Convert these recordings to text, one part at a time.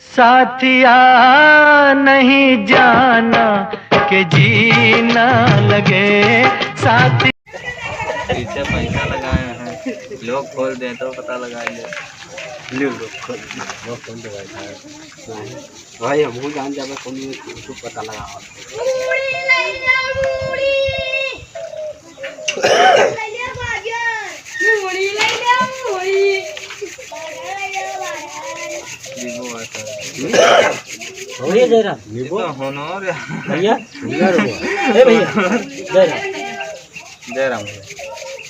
साथिया नहीं जाना कि जीना लगे साथी। पीछे पैसा लगाए हैं, लोग खोल दें तो पता लगाएंगे। लोग खोल दे भाई, हम जान जाए कौन तो पता लगा। भैया जयराम भैया जयराम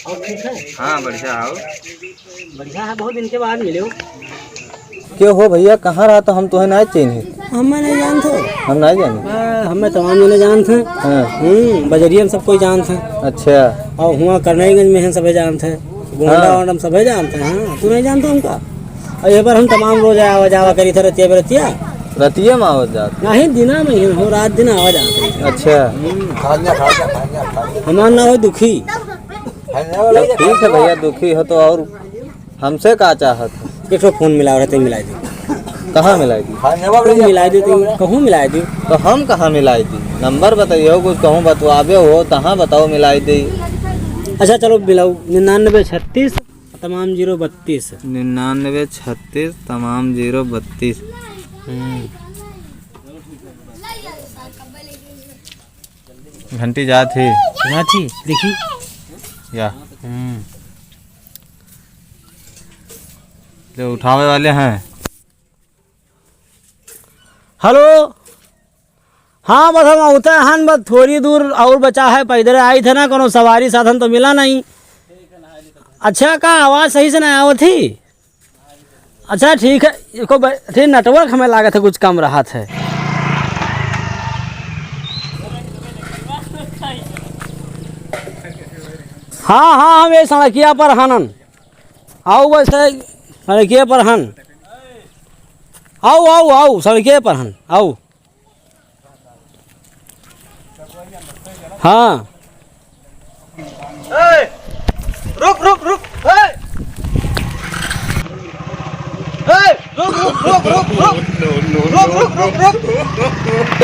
और ठीक है? हाँ बढ़िया आओ। बढ़िया है, बहुत दिन के बाद मिले हो। क्यों हो भैया, कहाँ रहा तो हम तुम्हें नहीं चिन्हे। हमें नहीं जानते, हम नहीं जाने। हमें तमाम जने जानते हैं। हाँ। बजरिया में सब कोई जानते हैं। अच्छा। और हुआ करनाईगंज में हैं, सभी जानते हैं। गोंडा वांडा सभी जानते हैं। हाँ, तू नहीं जानता उनका। और ये बार हम तमाम रोज आवा जावा करी थे, रतिया बेरतिया रतिया में आवत जात नहीं, दिना में ही हो, रात दिन आवा जाते हैं। अच्छा। हमार ना हो दुखी। ठीक है भैया, दुखी हो तो और हमसे का चाहत है। एक फोन मिला रहते मिलाई दी। कहाँ मिलाई दी? मिलाई दी कहूँ मिलाई दी तो हम कहाँ मिलाई दी? नंबर बताइए, कुछ कहूँ बतवाबे हो तहाँ बताओ मिलाई दी। अच्छा चलो मिलाओ। 9936 तमाम 032। 9936 तमाम 032। घंटी जा थी देखी या जो उठावे वाले हैं। हेलो, हाँ बस हम होता है। बस थोड़ी दूर और बचा है, पैदल आई थे ना, कोनो सवारी साधन तो मिला नहीं। अच्छा का आवाज़ सही से नहीं आवत थी? अच्छा ठीक है, इसको ठीक नेटवर्क हमें लागत है कुछ कम रहा था। हाँ हाँ, हम ये सड़किया पर हनन आओ, बस सड़किया पर हन आओ आओ आओ, सड़किया पर हन आओ। हाँ रुक रुक रुक, रुक रुक रुक रुक रुक रुक रुक रुक रुक।